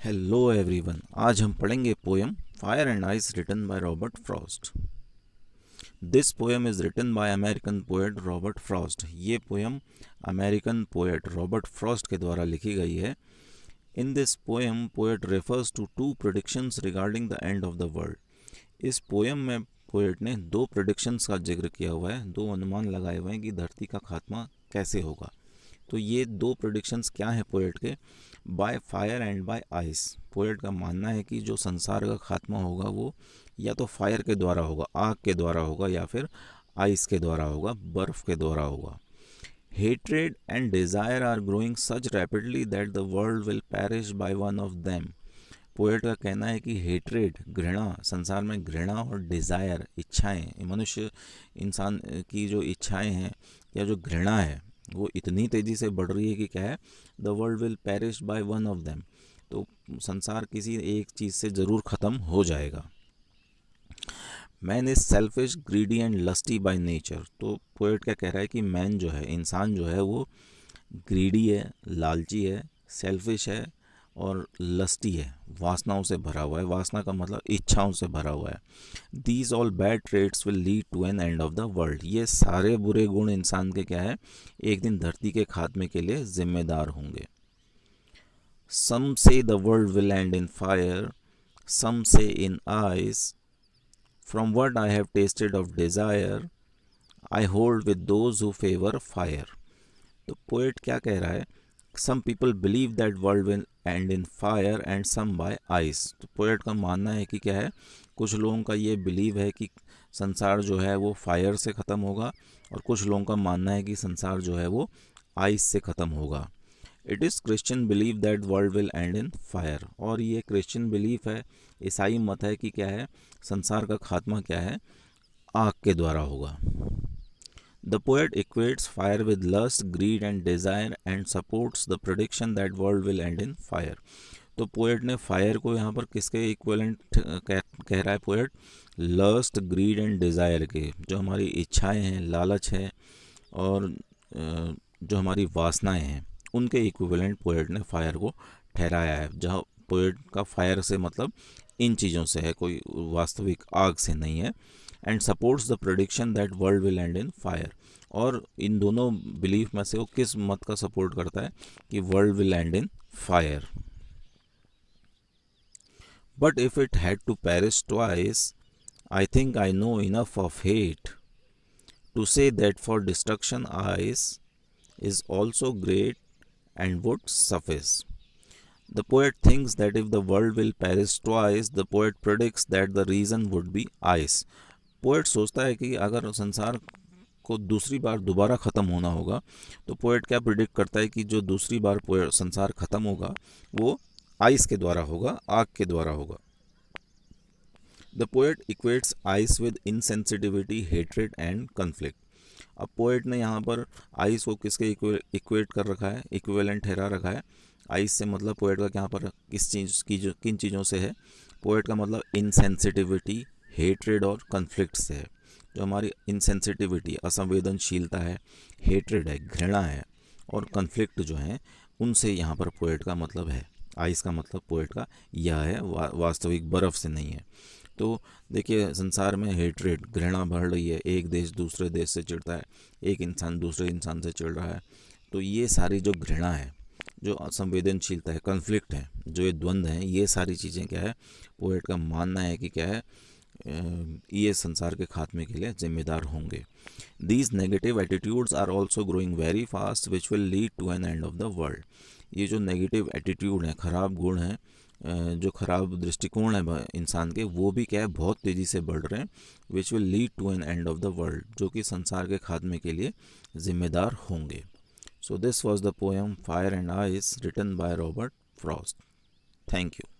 Hello everyone, आज हम पढ़ेंगे poem fire and ice written by Robert Frost. This poem is written by American poet Robert Frost. ये poem American poet Robert Frost के द्वारा लिखी गई है। In this poem poet refers to two predictions regarding the end of the world. इस poem में poet ने दो प्रेडिक्शंस का जिक्र किया हुआ है, दो अनुमान लगाए हुए हैं कि धरती का खात्मा कैसे होगा। तो ये दो प्रेडिक्शंस क्या हैं पोएट के? By fire and by ice. Poet का मानना है कि जो संसार का खात्मा होगा वो या तो फायर के द्वारा होगा, आग के द्वारा होगा, या फिर आइस के द्वारा होगा, बर्फ के द्वारा होगा। Hatred and desire are growing such rapidly that the world will perish by one of them. Poet का कहना है कि हेट्रेड, घृणा, संसार में घृणा और डिज़ायर, इच्छाएं, मनुष्य इंसान की जो इच्छाएं हैं या जो घृणा है वो इतनी तेज़ी से बढ़ रही है कि क्या है, the world will perish by one of them. तो संसार किसी एक चीज़ से ज़रूर ख़त्म हो जाएगा। Man is selfish, greedy and lusty by nature. तो पोएट क्या कह रहा है कि मैन जो है, इंसान जो है, वो ग्रीडी है, लालची है, सेल्फिश है और लस्टी है, वासनाओं से भरा हुआ है। वासना का मतलब इच्छाओं से भरा हुआ है। These all bad traits will lead to an end of the world. ये सारे बुरे गुण इंसान के क्या है, एक दिन धरती के खात्मे के लिए जिम्मेदार होंगे। Some say the world will end in fire, some say in ice, from what I have tasted of desire, I hold with those who favour fire. तो पोएट क्या कह रहा है? Some people believe that world will end in fire and some by ice. तो poet का मानना है कि क्या है, कुछ लोगों का ये बिलीव है कि संसार जो है वो फायर से ख़त्म होगा, और कुछ लोगों का मानना है कि संसार जो है वो आइस से ख़त्म होगा। It is Christian believe that world will end in fire. और ये क्रिश्चियन बिलीफ है, ईसाई मत है कि क्या है, संसार का खात्मा क्या है, आग के द्वारा होगा। The poet equates fire with lust, greed and desire and supports the prediction that world will end in fire. तो पोएट ने फायर को यहाँ पर किसके इक्वलेंट कह रहा है poet? Lust, greed and desire के, जो हमारी इच्छाएं हैं, लालच है और जो हमारी वासनाएं हैं, उनके इक्विवेलेंट पोएट ने फायर को ठहराया है। जहाँ पोएट का फायर से मतलब इन चीज़ों से है, कोई वास्तविक आग से नहीं है। And supports the prediction that world will end in fire. और इन दोनों बिलीफ में से वो किस मत का सपोर्ट करता है कि world will end in fire. But if it had to perish twice, I think I know enough of hate to say that for destruction ice is also great and would suffice. The poet thinks that if the world will perish twice, the poet predicts that the reason would be ice. Poet सोचता है कि अगर संसार को दूसरी बार दोबारा ख़त्म होना होगा, तो पोएट क्या प्रिडिक्ट करता है कि जो दूसरी बार संसार ख़त्म होगा वो आइस के द्वारा होगा, आग के द्वारा होगा। The poet equates ice with insensitivity, hatred and conflict. अब पोएट ने यहाँ पर आइस को किसके इक्वेट कर रखा है, इक्विवेलेंट ठहरा रखा है। आइस से मतलब पोएट का यहाँ पर किस चीज़ की, जो किन चीज़ों से है? पोएट का मतलब इनसेंसिटिविटी, हेट्रेड और कन्फ्लिक्ट से है। जो हमारी इनसेंसिटिविटी, असंवेदनशीलता है, हेट्रेड है, घृणा है, और कन्फ्लिक्ट जो है, उनसे यहाँ पर पोएट का मतलब है। आइस का मतलब पोएट का यह है, वास्तविक बर्फ़ से नहीं है। तो देखिए, संसार में हेट्रेड, घृणा बढ़ रही है, एक देश दूसरे देश से चिढ़ता है, एक इंसान दूसरे इंसान से चिढ़ रहा है। तो ये सारी जो घृणा है, जो असंवेदनशीलता है, कन्फ्लिक्ट है, जो ये द्वंद्व हैं, ये सारी चीज़ें क्या है, पोएट का मानना है कि क्या है, ये संसार के खात्मे के लिए जिम्मेदार होंगे। These negative attitudes are also growing very fast which will lead to an end of the world. ये जो नेगेटिव एटीट्यूड हैं, खराब गुण हैं, जो खराब दृष्टिकोण है इंसान के, वो भी क्या है, बहुत तेज़ी से बढ़ रहे हैं। Which will lead to an end of the world, जो कि संसार के खात्मे के लिए जिम्मेदार होंगे। So this was the poem fire and ice written by Robert Frost. Thank you.